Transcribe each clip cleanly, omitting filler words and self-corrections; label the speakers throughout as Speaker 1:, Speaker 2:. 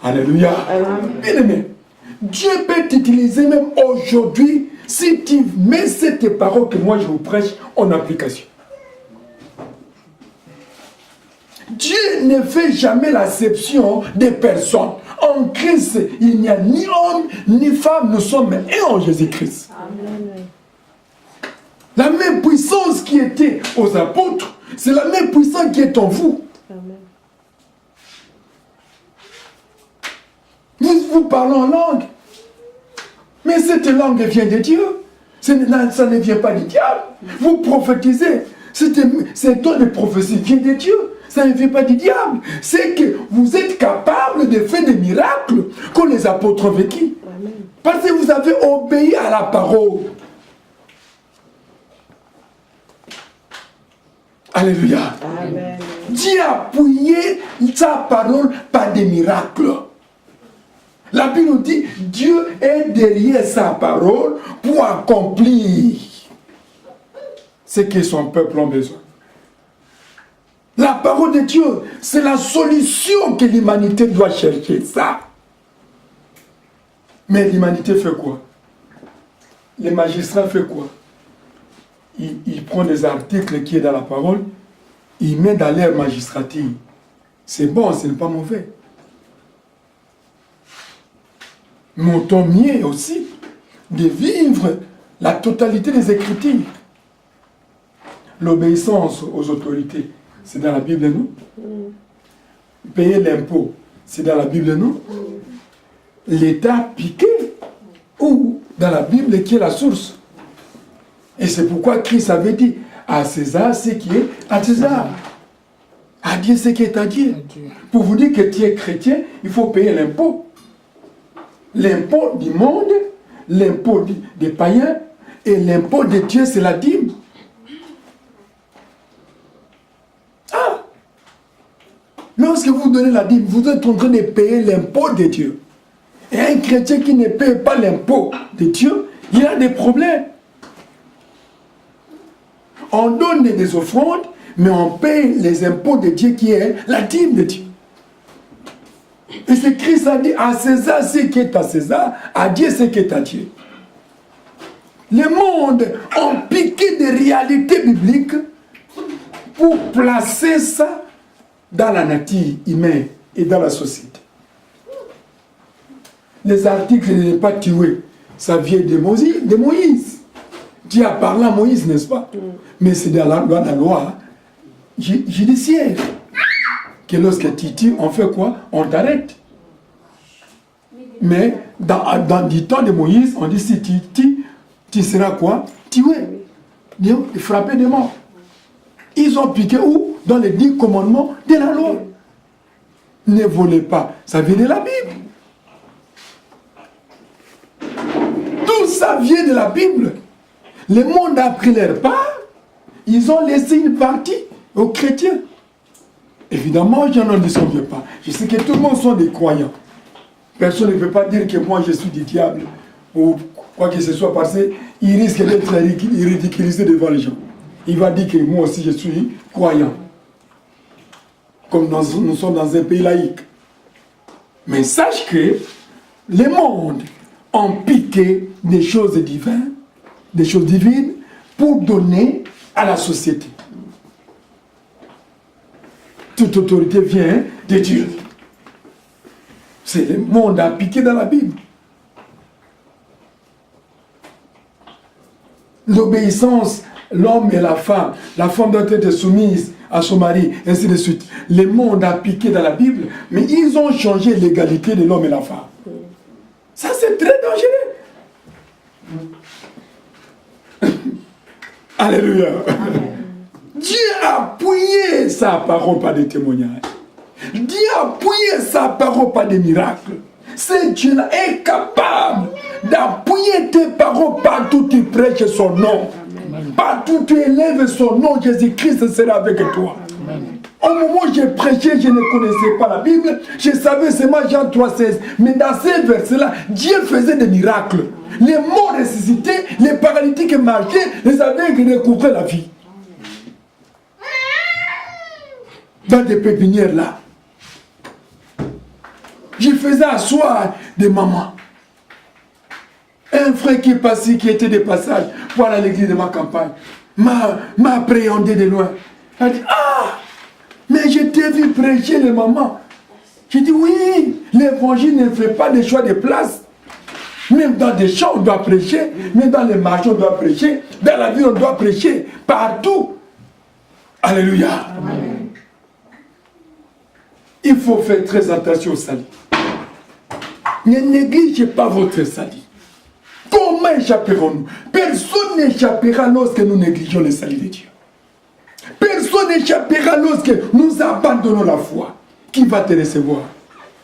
Speaker 1: Alléluia. Bien aimé, Dieu peut t'utiliser même aujourd'hui si tu mets cette parole que moi je vous prêche en application. Dieu ne fait jamais l'acception des personnes. En Christ, il n'y a ni homme ni femme, nous sommes un en Jésus-Christ. La même puissance qui était aux apôtres, c'est la même puissance qui est en vous.
Speaker 2: Amen.
Speaker 1: Vous parlez en langue. Mais cette langue vient de Dieu. Ça ne vient pas du diable. Vous prophétisez. Cet don de prophétie vient de Dieu. Ça ne vient pas du diable. C'est que vous êtes capable de faire des miracles que les apôtres ont vécu. Parce que vous avez obéi à la parole. Alléluia.
Speaker 2: Amen.
Speaker 1: Dieu a appuyé sa parole par des miracles. La Bible nous dit, Dieu est derrière sa parole pour accomplir ce que son peuple a besoin. La parole de Dieu, c'est la solution que l'humanité doit chercher, ça. Mais l'humanité fait quoi? Les magistrats font quoi? Ils prennent des articles qui sont dans la parole, ils mettent dans leur magistrature. C'est bon, ce n'est pas mauvais. Mais autant mieux aussi de vivre la totalité des Écritures. L'obéissance aux autorités, c'est dans la Bible, non? Payer l'impôt, c'est dans la Bible, non? L'État piqué, ou dans la Bible qui est la source. Et c'est pourquoi Christ avait dit à César ce qui est à César, à Dieu ce qui est à Dieu. Pour vous dire que tu es chrétien, il faut payer l'impôt. L'impôt du monde, l'impôt des païens, et l'impôt de Dieu, c'est la dîme. Ah! Lorsque vous donnez la dîme, vous êtes en train de payer l'impôt de Dieu. Et un chrétien qui ne paye pas l'impôt de Dieu, il a des problèmes. On donne des offrandes, mais on paye les impôts de Dieu qui est la dîme de Dieu. Et c'est Christ a dit à César ce qui est à César, à Dieu ce qui est à Dieu. Le monde a piqué des réalités bibliques pour placer ça dans la nature humaine et dans la société. Les articles de ne pas tuer, ça vient de Moïse. Dieu a parlé à Moïse, n'est-ce pas? Mais c'est dans la loi judiciaire. Que lorsque tu tues, on fait quoi? On t'arrête. Mais dans le temps de Moïse, on dit si tu tues, tu seras quoi? Tué. Frappé de mort. Ils ont piqué où? Dans les 10 commandements de la loi. Ne volez pas. Ça vient de la Bible. Tout ça vient de la Bible. Le monde a pris leur part. Ils ont laissé une partie aux chrétiens. Évidemment, je n'en disconviens pas. Je sais que tout le monde sont des croyants. Personne ne peut pas dire que moi je suis du diable ou quoi que ce soit parce qu'il risque d'être ridiculisé devant les gens. Il va dire que moi aussi je suis croyant. Comme nous sommes dans un pays laïque. Mais sache que le monde a piqué des choses divines pour donner à la société. Toute autorité vient de Dieu. C'est le monde à piquer dans la Bible. L'obéissance, l'homme et la femme doit être soumise à son mari, ainsi de suite. Le monde a piqué dans la Bible, mais ils ont changé l'égalité de l'homme et la femme. Ça, c'est très dangereux. Alléluia. Dieu a appuyé sa parole par des témoignages. Dieu a appuyé sa parole par des miracles. Ce Dieu-là est capable d'appuyer tes paroles partout où tu prêches son nom. Partout où tu élèves son nom, Jésus-Christ sera avec toi. Au moment où j'ai prêché, je ne connaissais pas la Bible. Je savais seulement Jean 3,16. Mais dans ces versets-là, Dieu faisait des miracles. Les morts ressuscités, les paralytiques marchaient, les aveugles recouvraient la vie. Dans des pépinières là. Je faisais asseoir des mamans. Un frère qui est passé, qui était de passage, pour aller à l'église de ma campagne, m'a appréhendé de loin. Il a dit, ah, mais je t'ai vu prêcher les mamans. J'ai dit, oui, l'évangile ne fait pas de choix de place. Même dans des champs, on doit prêcher. Même dans les marchés, on doit prêcher. Dans la vie, on doit prêcher. Partout. Alléluia. Amen. Il faut faire très attention au salut. Ne négligez pas votre salut. Comment échapperons-nous? Personne n'échappera lorsque nous négligeons le salut de Dieu. Personne n'échappera lorsque nous abandonnons la foi. Qui va te recevoir?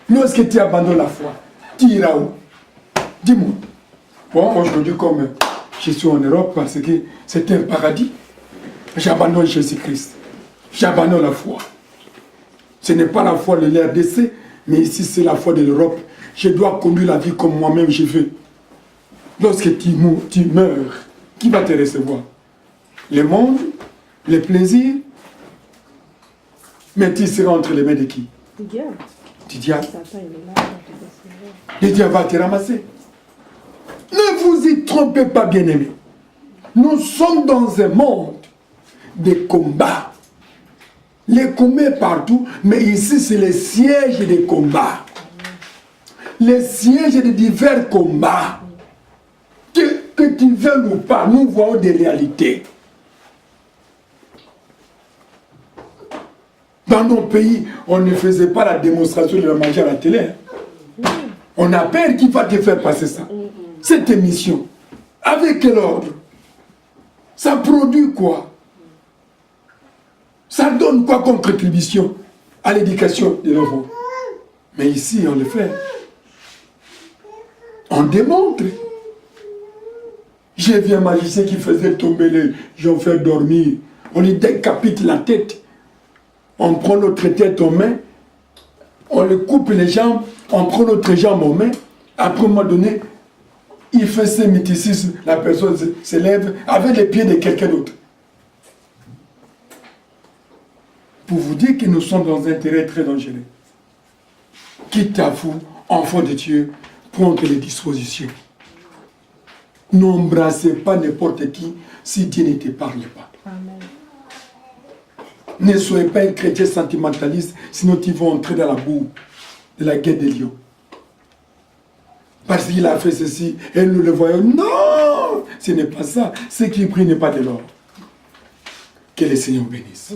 Speaker 1: Lorsque tu abandonnes la foi, tu iras où? Dis-moi. Bon, aujourd'hui, comme je suis en Europe, parce que c'est un paradis, j'abandonne Jésus-Christ. J'abandonne la foi. Ce n'est pas la foi de l'RDC, mais ici, c'est la foi de l'Europe. Je dois conduire la vie comme moi-même je veux. Lorsque tu meurs, qui va te recevoir? Le monde, les plaisirs, mais tu seras entre les mains de qui? Du diable. Du diable. Le diable va te ramasser. Ne vous y trompez pas, bien-aimés. Nous sommes dans un monde de combats. Les combats partout, mais ici c'est les sièges des combats. Les sièges de divers combats. Que tu veuilles ou pas, nous voyons des réalités. Dans nos pays, on ne faisait pas la démonstration de la magie à la télé. On a peur qui va te faire passer ça. Cette émission, avec quel ordre? Ça produit quoi? Ça donne quoi comme contribution à l'éducation de l'enfant? Mais ici, on le fait. On démontre. J'ai vu un magicien qui faisait tomber les gens, faire dormir. On lui décapite la tête. On prend notre tête en main, on lui coupe les jambes, on prend notre jambe en main. Après un moment donné, il fait ce mythicisme, la personne se lève avec les pieds de quelqu'un d'autre. Pour vous dire que nous sommes dans un terrain très dangereux. Quitte à vous, enfants de Dieu, prendre les dispositions. N'embrassez pas n'importe qui si Dieu ne te parle pas. Amen. Ne soyez pas un chrétien sentimentaliste, sinon tu vas entrer dans la boue de la guerre des lions. Parce qu'il a fait ceci, et nous le voyons. Non, ce n'est pas ça. Ce qui brille n'est pas de l'or. Que le Seigneur bénisse.